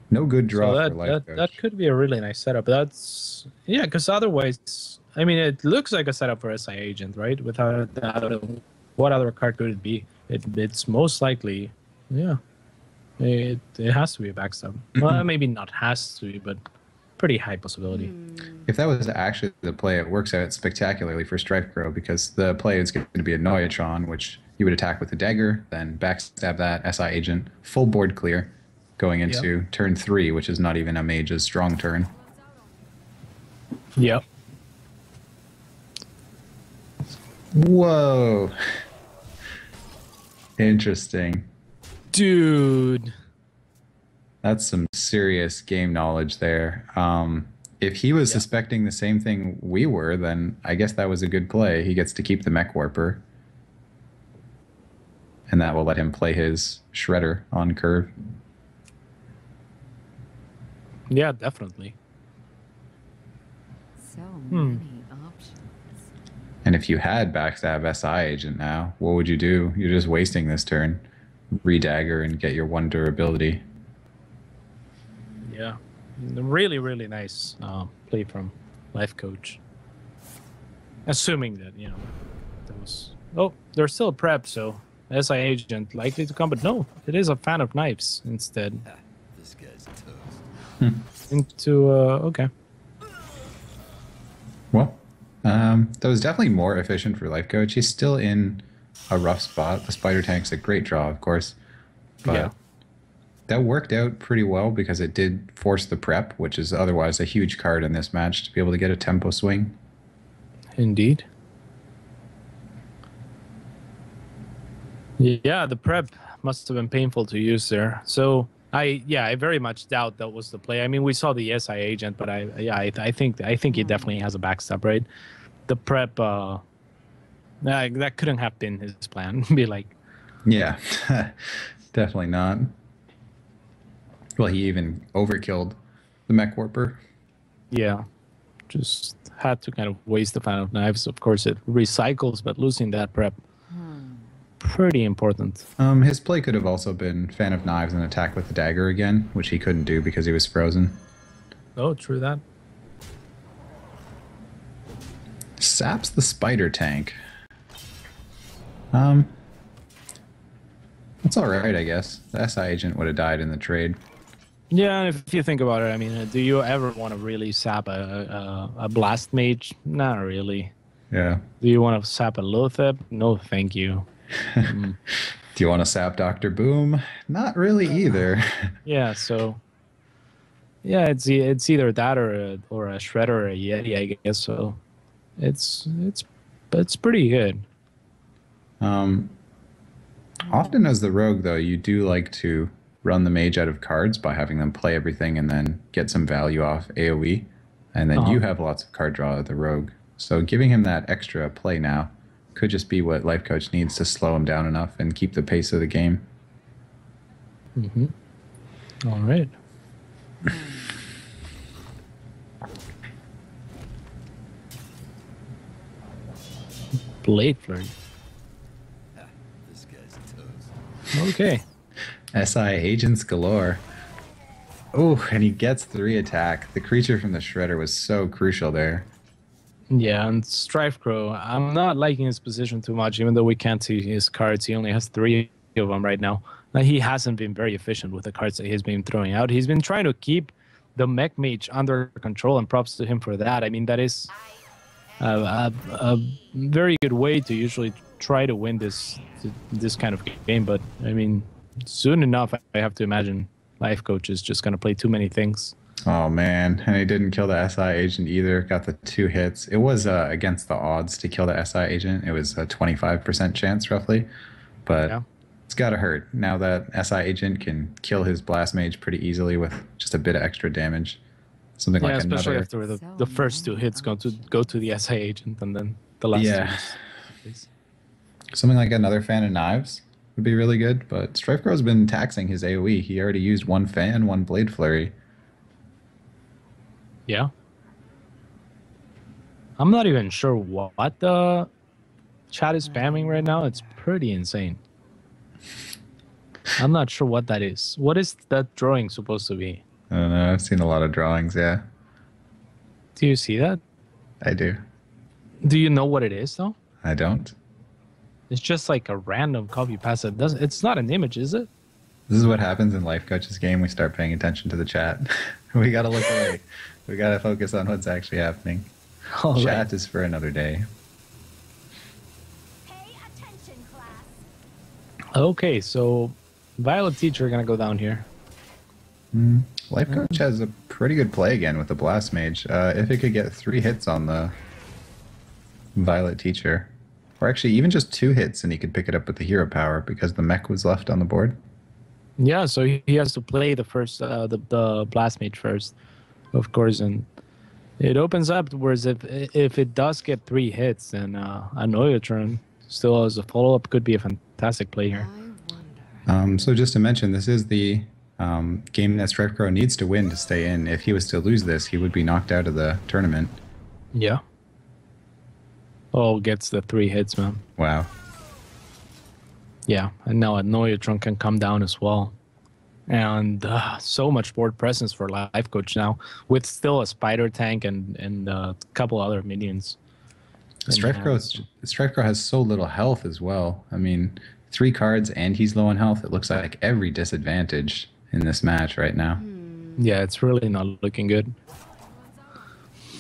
No good draw So for Lifecoach. that could be a really nice setup. That's because otherwise, I mean, it looks like a setup for SI agent, right? Without that, what other card could it be? It's most likely, yeah. It has to be a backstab. Well, maybe not has to be, but pretty high possibility. If that was actually the play, it works out spectacularly for Strifecro, because the play is going to be a Annoyatron, which you would attack with the dagger, then backstab that SI agent, full board clear, going into turn 3, which is not even a mage's strong turn. Yep. Whoa. Interesting. Dude. That's some serious game knowledge there. If he was suspecting the same thing we were, then I guess that was a good play. He gets to keep the Mech Warper. And that will let him play his Shredder on curve. Yeah, definitely. So many options. And if you had backstab SI agent now, what would you do? You're just wasting this turn. Redagger and get your 1 durability. Yeah. Really, really nice play from Lifecoach. Assuming that, that was... Oh, there's still a prep, so SI agent likely to come, but no, it is a fan of knives instead. This guy's toast. Into, okay. Well, that was definitely more efficient for Lifecoach. He's still in a rough spot. The spider tank's a great draw, of course, but Yeah. that worked out pretty well because it did force the prep, which is otherwise a huge card in this match, to be able to get a tempo swing. Indeed. Yeah, the prep must have been painful to use there. So I very much doubt that was the play. I mean, we saw the SI agent, but I think he definitely has a backstop, right? The prep, that couldn't have been his plan. Be like, Yeah, definitely not. Well, he even overkilled the mech warper. yeah, just had to kind of waste the fan of knives. Of course, it recycles, but losing that prep, pretty important. His play could have also been fan of knives and attack with the dagger again, which he couldn't do because he was frozen. Oh, true that. Saps the spider tank. That's all right, I guess. The SI agent would have died in the trade. Yeah, and if you think about it, I mean, do you ever want to really sap a blast mage? Not really. Yeah. Do you want to sap a Lothep? No, thank you. Do you want to sap Dr. Boom? Not really either. Yeah, so yeah, it's either that or a shredder or a Yeti, I guess. So it's pretty good. Often as the rogue, though, you do like to run the mage out of cards by having them play everything and then get some value off AoE. And then you have lots of card draw at the rogue. So giving him that extra play now could just be what Lifecoach needs to slow him down enough and keep the pace of the game. All right. Blade flurry. This guy's toast. Okay. SI agents galore. Oh, and he gets 3 attack. The creature from the shredder was so crucial there. Yeah, and Strifecro, I'm not liking his position too much, even though we can't see his cards. He only has 3 of them right now. He hasn't been very efficient with the cards that he's been throwing out. He's been trying to keep the mech mage under control, and props to him for that. I mean, that is a very good way to usually try to win this kind of game. But I mean, soon enough, I have to imagine Lifecoach is just going to play too many things. Oh, man. And he didn't kill the SI agent either. Got the 2 hits. It was against the odds to kill the SI agent. It was a 25% chance, roughly. But Yeah. it's got to hurt. Now that SI agent can kill his blast mage pretty easily with just a bit of extra damage. Something Yeah, like especially another... after the first 2 hits go to the SI agent, and then the last Yeah. 2 is- Something like another fan of knives would be really good. But Strifecro's been taxing his AoE. He already used 1 fan, 1 blade flurry. Yeah. I'm not even sure what the chat is spamming right now. It's pretty insane. I'm not sure what that is. What is that drawing supposed to be? I don't know. I've seen a lot of drawings, yeah. Do you see that? I do. Do you know what it is, though? I don't. It's just like a random copy paste. It's not an image, is it? This is what happens in Lifecoach's game. We start paying attention to the chat. We got to look away. We got to focus on what's actually happening. All Chat right. is for another day. Pay attention, class. Okay, so Violet Teacher going to go down here. Lifecoach has a pretty good play again with the Blast Mage. If it could get 3 hits on the Violet Teacher, or actually even just 2 hits, and he could pick it up with the hero power because the mech was left on the board. Yeah, so he has to play the first the blast mage first, of course, and it opens up. Whereas if it does get 3 hits, then a Neutron still as a follow up could be a fantastic play here. I wonder. So just to mention, this is the game that Strifecro needs to win to stay in. If he was to lose this, he would be knocked out of the tournament. Yeah. Oh, gets the 3 hits, man. Wow. Yeah, and now a Neutron can come down as well. And so much board presence for Lifecoach now, with still a spider tank and a couple other minions. Strifecro has so little health as well. I mean, 3 cards and he's low on health. It looks like every disadvantage in this match right now. Yeah, it's really not looking good.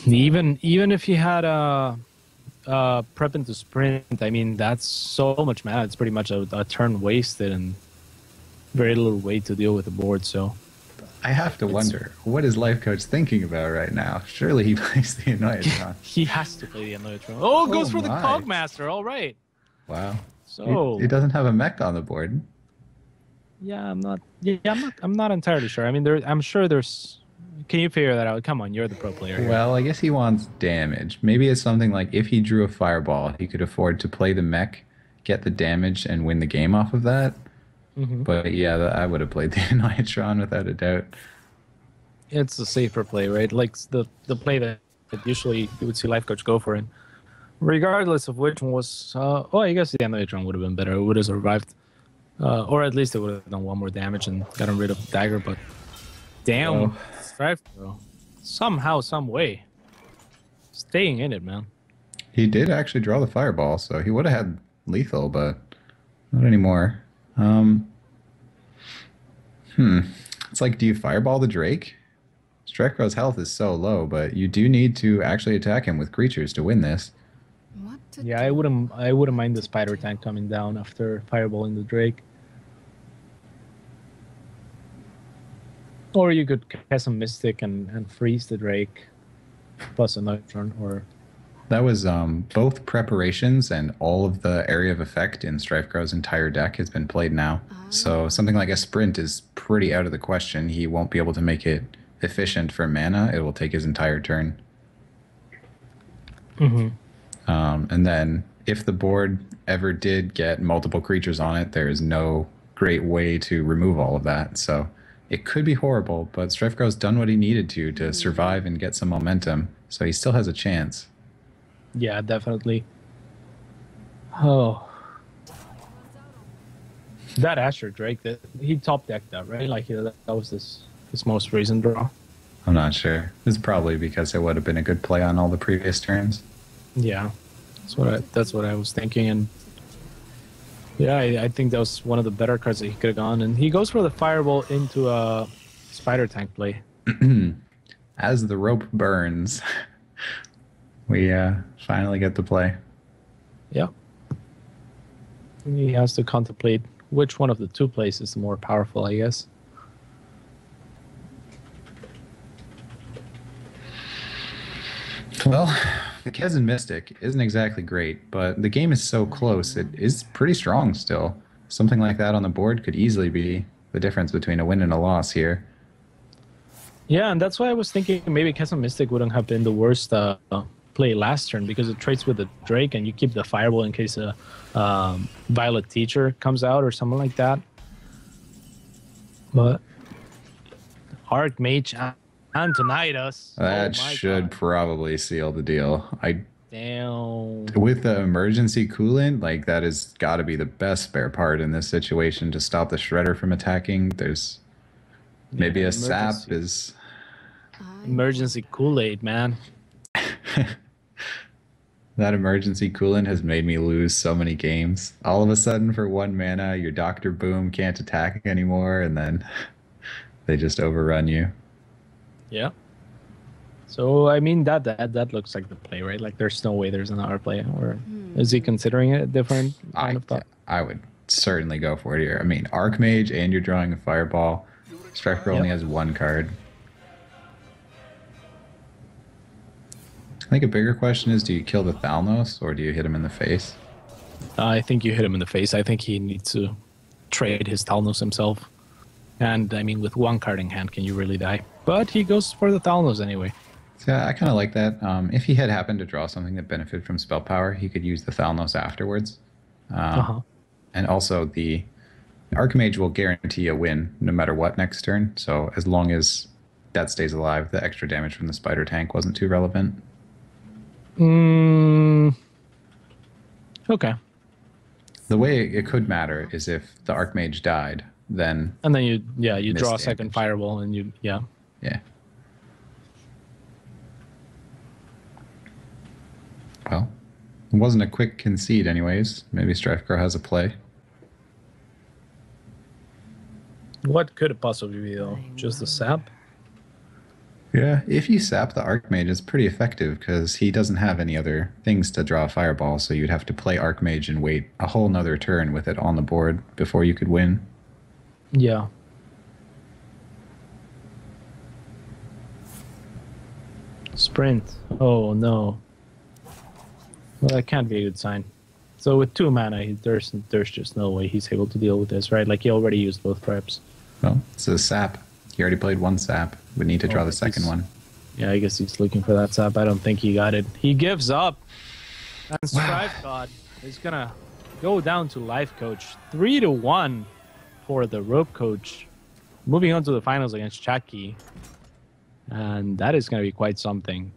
Even if he had prep into sprint, I mean that's so much mana. It's pretty much a turn wasted and very little way to deal with the board. So I have to wonder, what is Lifecoach thinking about right now? Surely he plays the Annoyatron. he has to play the Annoyatron. Oh, goes for the my. Cogmaster. All right. Wow. So He doesn't have a mech on the board. yeah, I'm not entirely sure. I mean, I'm sure there's. Can you figure that out? Come on, you're the pro player here. Well, I guess he wants damage. Maybe it's something like if he drew a fireball, he could afford to play the mech, get the damage, and win the game off of that. Mm-hmm. But yeah, I would have played the Annoyatron without a doubt. It's a safer play, right? Like the play that usually you would see Lifecoach go for, and regardless of which one was, I guess the Annoyatron would have been better. It would have survived, or at least it would have done one more damage and gotten rid of the dagger. But damn, Strifecro, somehow, some way, staying in it, man. He did actually draw the fireball, so he would have had lethal, but not anymore. It's like, do you fireball the Drake? Strifecro's health is so low, but you do need to actually attack him with creatures to win this. What to Yeah, do? I wouldn't mind the spider tank coming down after fireballing the Drake. Or you could cast a Mystic and freeze the Drake plus a Nocturne, or That was both preparations and all of the area of effect in Strifecro's entire deck has been played now. So something like a sprint is pretty out of the question. He won't be able to make it efficient for mana. It will take his entire turn. And then if the board ever did get multiple creatures on it, there is no great way to remove all of that. So it could be horrible, but Strifecro's done what he needed to survive and get some momentum. So he still has a chance. yeah, definitely. Oh, that Asher Drake, that he top decked that, right? Like that was his most recent draw. I'm not sure. It's probably because it would have been a good play on all the previous turns. Yeah, that's what I was thinking, and yeah, I think that was one of the better cards that he could have gone. And he goes for the fireball into a spider tank play. As the rope burns, we finally get to play. Yeah, he has to contemplate which one of the two plays is more powerful, I guess. Well, the Kezan Mystic isn't exactly great, but the game is so close, it is pretty strong still. Something like that on the board could easily be the difference between a win and a loss here. Yeah, and that's why I was thinking maybe Chasm Mystic wouldn't have been the worst play last turn, because it trades with the Drake and you keep the Fireball in case a Violet Teacher comes out or something like that. But Archmage and Tinnitus. That should probably seal the deal. Damn. With the emergency coolant, like that has got to be the best spare part in this situation to stop the Shredder from attacking. There's maybe a sap is Emergency Kool-Aid, man. that emergency coolant has made me lose so many games. All of a sudden, for 1 mana, your Dr. Boom can't attack anymore, and then they just overrun you. Yeah. So I mean that looks like the play, right? Like there's no way there's another play, or is he considering it a different kind of thought? I would certainly go for it here. I mean, Archmage, and you're drawing a Fireball. Strifecro only has 1 card. I think a bigger question is, do you kill the Thalnos or do you hit him in the face? I think you hit him in the face. I think he needs to trade his Thalnos himself. And I mean, with 1 card in hand, can you really die? But he goes for the Thalnos anyway. So yeah, I kind of like that. If he had happened to draw something that benefited from spell power, he could use the Thalnos afterwards. And also, the Archmage will guarantee a win no matter what next turn. So as long as that stays alive, the extra damage from the Spider Tank wasn't too relevant. Okay. The way it could matter is if the Archmage died, then... And then you draw a Miss second damage. Fireball and you. Yeah. Well, it wasn't a quick concede anyways. Maybe Strifecro has a play. What could it possibly be, though? Just the sap? Yeah, if you sap the Archmage, it's pretty effective because he doesn't have any other things to draw a fireball, so you'd have to play Archmage and wait a whole nother turn with it on the board before you could win. Yeah. Sprint. Oh no. Well, that can't be a good sign. So with 2 mana, there's just no way he's able to deal with this, right? Like he already used both traps. Well, it's a sap. He already played 1 sap. Would need to draw the second one. Yeah, I guess he's looking for that sap. I don't think he got it. He gives up. And Strife God is gonna go down to Lifecoach. 3-1 for the Rope Coach. Moving on to the finals against Chucky. And that is gonna be quite something.